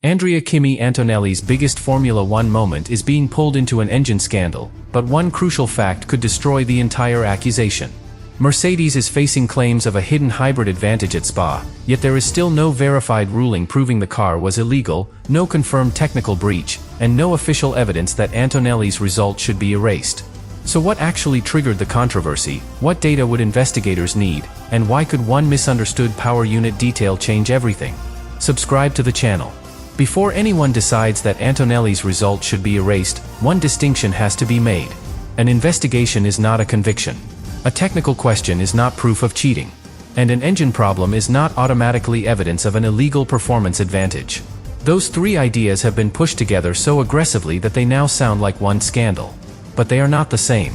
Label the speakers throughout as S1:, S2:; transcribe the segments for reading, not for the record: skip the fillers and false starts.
S1: Kimi Antonelli's biggest Formula One moment is being pulled into an engine scandal, but one crucial fact could destroy the entire accusation. Mercedes is facing claims of a hidden hybrid advantage at Spa, yet there is still no verified ruling proving the car was illegal, no confirmed technical breach, and no official evidence that Antonelli's result should be erased. So what actually triggered the controversy, what data would investigators need, and why could one misunderstood power unit detail change everything? Subscribe to the channel. Before anyone decides that Antonelli's result should be erased, one distinction has to be made. An investigation is not a conviction. A technical question is not proof of cheating. And an engine problem is not automatically evidence of an illegal performance advantage. Those three ideas have been pushed together so aggressively that they now sound like one scandal. But they are not the same.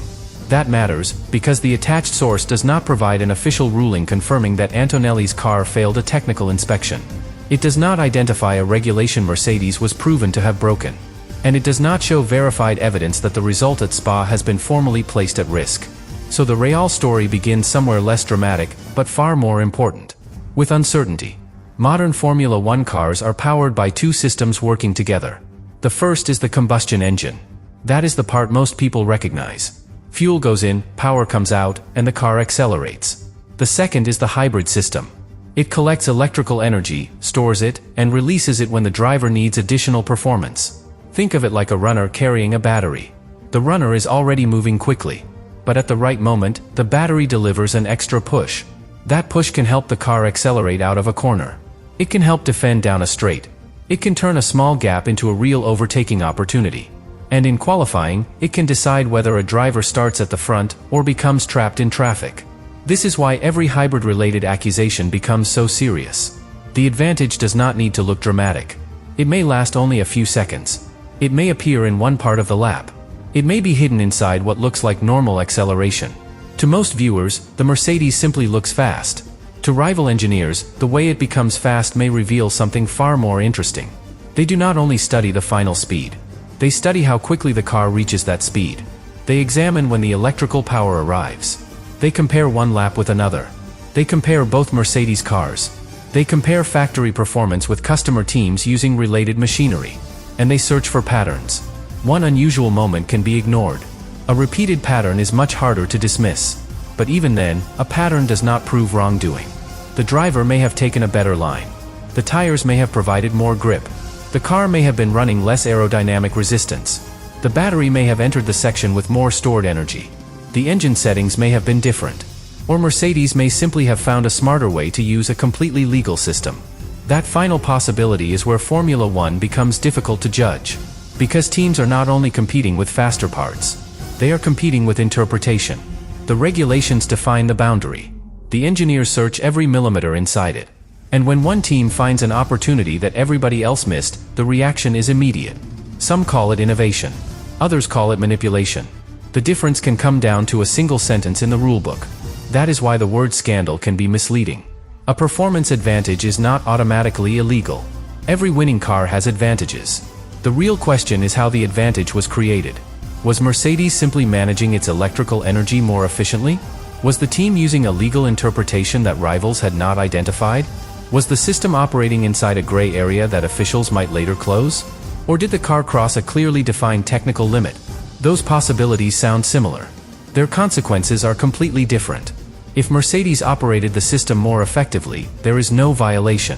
S1: That matters, because the attached source does not provide an official ruling confirming that Antonelli's car failed a technical inspection. It does not identify a regulation Mercedes was proven to have broken. And it does not show verified evidence that the result at Spa has been formally placed at risk. So the real story begins somewhere less dramatic, but far more important. With uncertainty. Modern Formula One cars are powered by two systems working together. The first is the combustion engine. That is the part most people recognize. Fuel goes in, power comes out, and the car accelerates. The second is the hybrid system. It collects electrical energy, stores it, and releases it when the driver needs additional performance. Think of it like a runner carrying a battery. The runner is already moving quickly. But at the right moment, the battery delivers an extra push. That push can help the car accelerate out of a corner. It can help defend down a straight. It can turn a small gap into a real overtaking opportunity. And in qualifying, it can decide whether a driver starts at the front or becomes trapped in traffic. This is why every hybrid-related accusation becomes so serious. The advantage does not need to look dramatic. It may last only a few seconds. It may appear in one part of the lap. It may be hidden inside what looks like normal acceleration. To most viewers, the Mercedes simply looks fast. To rival engineers, the way it becomes fast may reveal something far more interesting. They do not only study the final speed. They study how quickly the car reaches that speed. They examine when the electrical power arrives. They compare one lap with another. They compare both Mercedes cars. They compare factory performance with customer teams using related machinery. And they search for patterns. One unusual moment can be ignored. A repeated pattern is much harder to dismiss. But even then, a pattern does not prove wrongdoing. The driver may have taken a better line. The tires may have provided more grip. The car may have been running less aerodynamic resistance. The battery may have entered the section with more stored energy. The engine settings may have been different. Or Mercedes may simply have found a smarter way to use a completely legal system. That final possibility is where Formula One becomes difficult to judge. Because teams are not only competing with faster parts. They are competing with interpretation. The regulations define the boundary. The engineers search every millimeter inside it. And when one team finds an opportunity that everybody else missed, the reaction is immediate. Some call it innovation. Others call it manipulation. The difference can come down to a single sentence in the rulebook. That is why the word scandal can be misleading. A performance advantage is not automatically illegal. Every winning car has advantages. The real question is how the advantage was created. Was Mercedes simply managing its electrical energy more efficiently? Was the team using a legal interpretation that rivals had not identified? Was the system operating inside a gray area that officials might later close? Or did the car cross a clearly defined technical limit? Those possibilities sound similar. Their consequences are completely different. If Mercedes operated the system more effectively, there is no violation.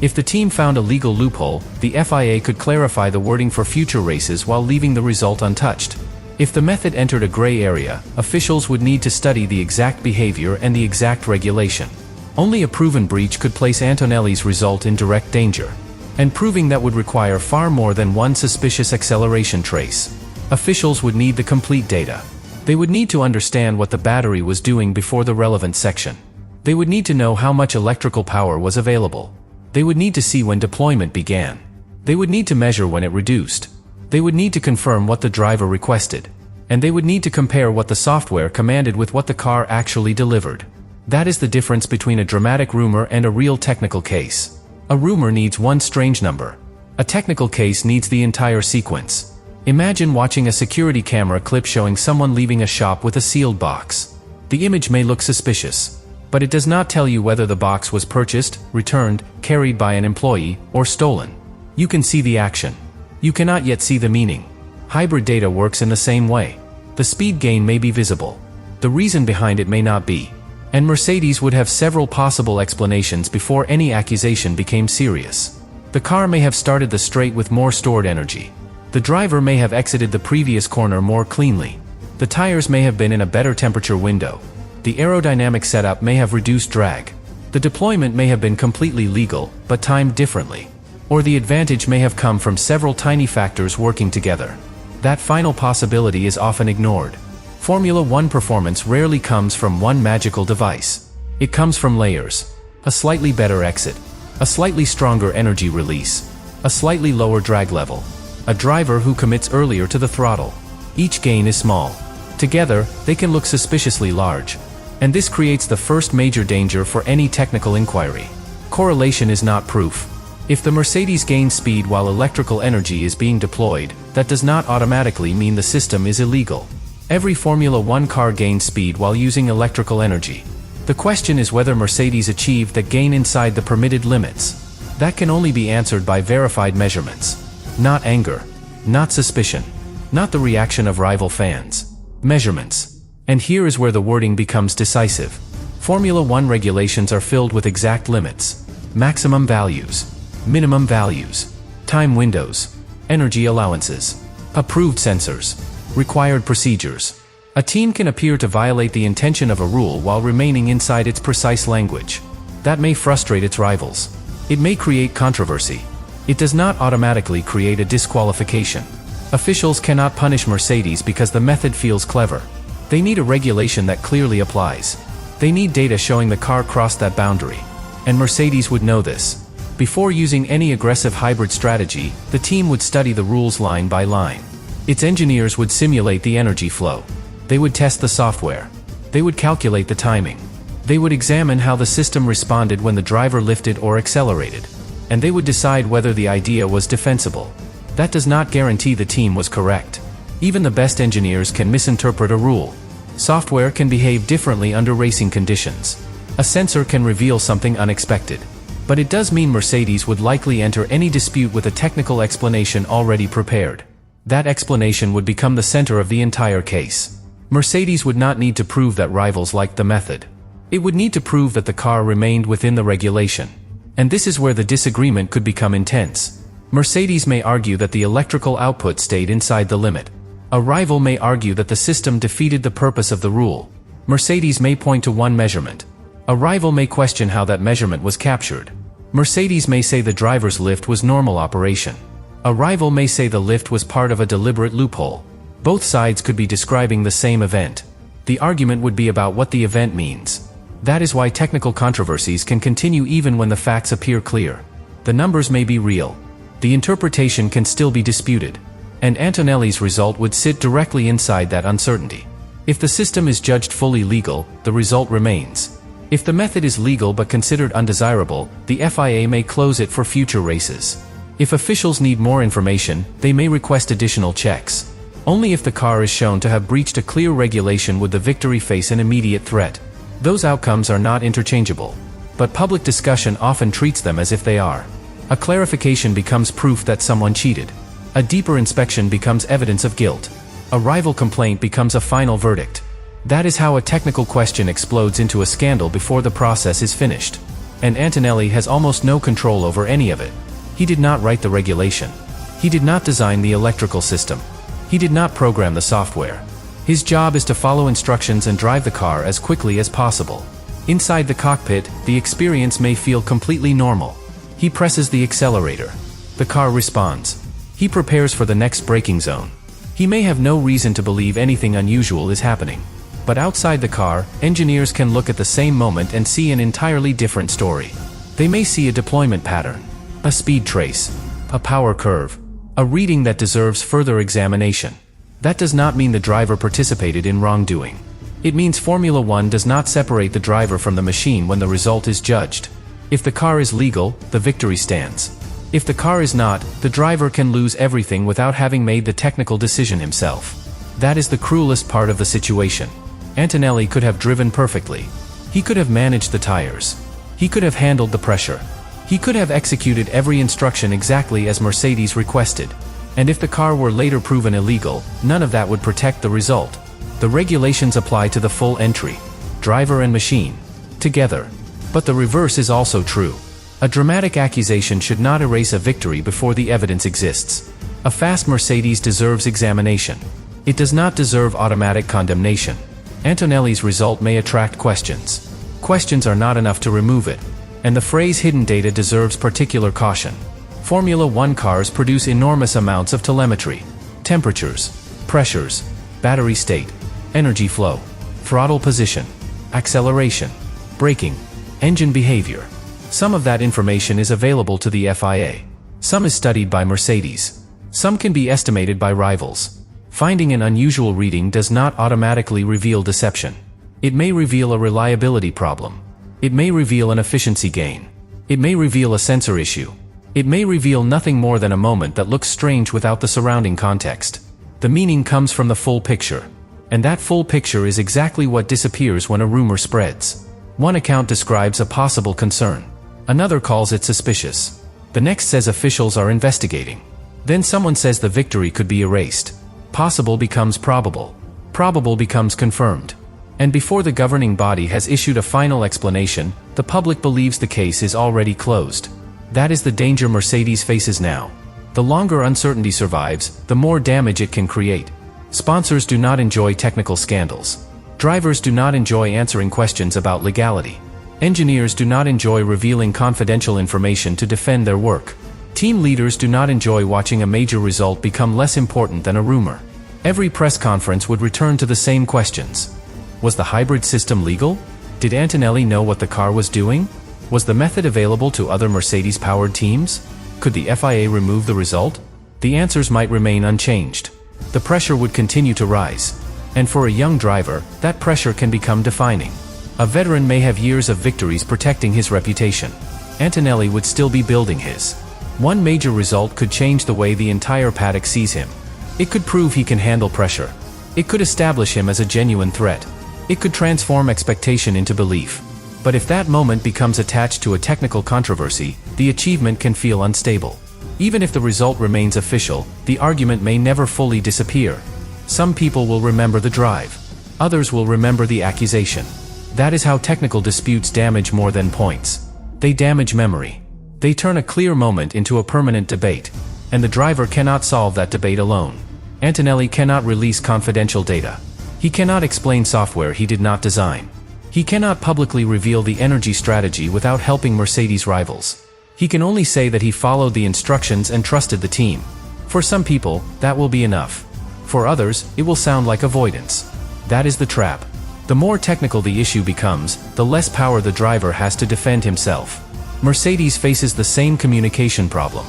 S1: If the team found a legal loophole, the FIA could clarify the wording for future races while leaving the result untouched. If the method entered a gray area, officials would need to study the exact behavior and the exact regulation. Only a proven breach could place Antonelli's result in direct danger. And proving that would require far more than one suspicious acceleration trace. Officials would need the complete data. They would need to understand what the battery was doing before the relevant section. They would need to know how much electrical power was available. They would need to see when deployment began. They would need to measure when it reduced. They would need to confirm what the driver requested. And they would need to compare what the software commanded with what the car actually delivered. That is the difference between a dramatic rumor and a real technical case. A rumor needs one strange number. A technical case needs the entire sequence. Imagine watching a security camera clip showing someone leaving a shop with a sealed box. The image may look suspicious, but it does not tell you whether the box was purchased, returned, carried by an employee, or stolen. You can see the action. You cannot yet see the meaning. Hybrid data works in the same way. The speed gain may be visible. The reason behind it may not be. And Mercedes would have several possible explanations before any accusation became serious. The car may have started the straight with more stored energy. The driver may have exited the previous corner more cleanly. The tires may have been in a better temperature window. The aerodynamic setup may have reduced drag. The deployment may have been completely legal, but timed differently. Or the advantage may have come from several tiny factors working together. That final possibility is often ignored. Formula One performance rarely comes from one magical device. It comes from layers. A slightly better exit. A slightly stronger energy release. A slightly lower drag level. A driver who commits earlier to the throttle. Each gain is small. Together, they can look suspiciously large. And this creates the first major danger for any technical inquiry. Correlation is not proof. If the Mercedes gains speed while electrical energy is being deployed, that does not automatically mean the system is illegal. Every Formula One car gains speed while using electrical energy. The question is whether Mercedes achieved that gain inside the permitted limits. That can only be answered by verified measurements. Not anger. Not suspicion. Not the reaction of rival fans. Measurements. And here is where the wording becomes decisive. Formula One regulations are filled with exact limits. Maximum values. Minimum values. Time windows. Energy allowances. Approved sensors. Required procedures. A team can appear to violate the intention of a rule while remaining inside its precise language. That may frustrate its rivals. It may create controversy. It does not automatically create a disqualification. Officials cannot punish Mercedes because the method feels clever. They need a regulation that clearly applies. They need data showing the car crossed that boundary. And Mercedes would know this. Before using any aggressive hybrid strategy, the team would study the rules line by line. Its engineers would simulate the energy flow. They would test the software. They would calculate the timing. They would examine how the system responded when the driver lifted or accelerated. And they would decide whether the idea was defensible. That does not guarantee the team was correct. Even the best engineers can misinterpret a rule. Software can behave differently under racing conditions. A sensor can reveal something unexpected. But it does mean Mercedes would likely enter any dispute with a technical explanation already prepared. That explanation would become the center of the entire case. Mercedes would not need to prove that rivals liked the method. It would need to prove that the car remained within the regulation. And this is where the disagreement could become intense. Mercedes may argue that the electrical output stayed inside the limit. A rival may argue that the system defeated the purpose of the rule. Mercedes may point to one measurement. A rival may question how that measurement was captured. Mercedes may say the driver's lift was normal operation. A rival may say the lift was part of a deliberate loophole. Both sides could be describing the same event. The argument would be about what the event means. That is why technical controversies can continue even when the facts appear clear. The numbers may be real. The interpretation can still be disputed. And Antonelli's result would sit directly inside that uncertainty. If the system is judged fully legal, the result remains. If the method is legal but considered undesirable, the FIA may close it for future races. If officials need more information, they may request additional checks. Only if the car is shown to have breached a clear regulation would the victory face an immediate threat. Those outcomes are not interchangeable. But public discussion often treats them as if they are. A clarification becomes proof that someone cheated. A deeper inspection becomes evidence of guilt. A rival complaint becomes a final verdict. That is how a technical question explodes into a scandal before the process is finished. And Antonelli has almost no control over any of it. He did not write the regulation. He did not design the electrical system. He did not program the software. His job is to follow instructions and drive the car as quickly as possible. Inside the cockpit, the experience may feel completely normal. He presses the accelerator. The car responds. He prepares for the next braking zone. He may have no reason to believe anything unusual is happening. But outside the car, engineers can look at the same moment and see an entirely different story. They may see a deployment pattern, a speed trace, a power curve, a reading that deserves further examination. That does not mean the driver participated in wrongdoing. It means Formula One does not separate the driver from the machine when the result is judged. If the car is legal, the victory stands. If the car is not, the driver can lose everything without having made the technical decision himself. That is the cruelest part of the situation. Antonelli could have driven perfectly. He could have managed the tires. He could have handled the pressure. He could have executed every instruction exactly as Mercedes requested. And if the car were later proven illegal, none of that would protect the result. The regulations apply to the full entry, driver and machine, together. But the reverse is also true. A dramatic accusation should not erase a victory before the evidence exists. A fast Mercedes deserves examination. It does not deserve automatic condemnation. Antonelli's result may attract questions. Questions are not enough to remove it. And the phrase hidden data deserves particular caution. Formula One cars produce enormous amounts of telemetry. Temperatures, pressures, battery state, energy flow, throttle position, acceleration, braking, engine behavior. Some of that information is available to the FIA. Some is studied by Mercedes. Some can be estimated by rivals. Finding an unusual reading does not automatically reveal deception. It may reveal a reliability problem. It may reveal an efficiency gain. It may reveal a sensor issue. It may reveal nothing more than a moment that looks strange without the surrounding context. The meaning comes from the full picture. And that full picture is exactly what disappears when a rumor spreads. One account describes a possible concern. Another calls it suspicious. The next says officials are investigating. Then someone says the victory could be erased. Possible becomes probable. Probable becomes confirmed. And before the governing body has issued a final explanation, the public believes the case is already closed. That is the danger Mercedes faces now. The longer uncertainty survives, the more damage it can create. Sponsors do not enjoy technical scandals. Drivers do not enjoy answering questions about legality. Engineers do not enjoy revealing confidential information to defend their work. Team leaders do not enjoy watching a major result become less important than a rumor. Every press conference would return to the same questions. Was the hybrid system legal? Did Antonelli know what the car was doing? Was the method available to other Mercedes-powered teams? Could the FIA remove the result? The answers might remain unchanged. The pressure would continue to rise. And for a young driver, that pressure can become defining. A veteran may have years of victories protecting his reputation. Antonelli would still be building his. One major result could change the way the entire paddock sees him. It could prove he can handle pressure. It could establish him as a genuine threat. It could transform expectation into belief. But if that moment becomes attached to a technical controversy, the achievement can feel unstable. Even if the result remains official, the argument may never fully disappear. Some people will remember the drive. Others will remember the accusation. That is how technical disputes damage more than points. They damage memory. They turn a clear moment into a permanent debate. And the driver cannot solve that debate alone. Antonelli cannot release confidential data. He cannot explain software he did not design. He cannot publicly reveal the energy strategy without helping Mercedes rivals. He can only say that he followed the instructions and trusted the team. For some people, that will be enough. For others, it will sound like avoidance. That is the trap. The more technical the issue becomes, the less power the driver has to defend himself. Mercedes faces the same communication problem.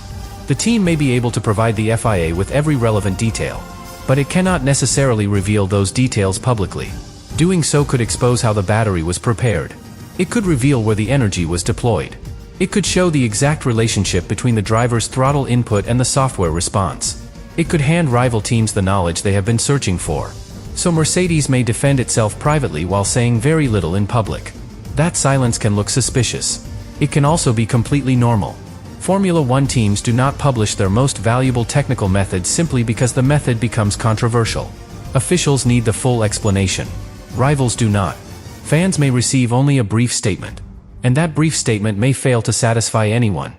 S1: The team may be able to provide the FIA with every relevant detail, but it cannot necessarily reveal those details publicly. Doing so could expose how the battery was prepared. It could reveal where the energy was deployed. It could show the exact relationship between the driver's throttle input and the software response. It could hand rival teams the knowledge they have been searching for. So Mercedes may defend itself privately while saying very little in public. That silence can look suspicious. It can also be completely normal. Formula One teams do not publish their most valuable technical methods simply because the method becomes controversial. Officials need the full explanation. Rivals do not. Fans may receive only a brief statement. And that brief statement may fail to satisfy anyone.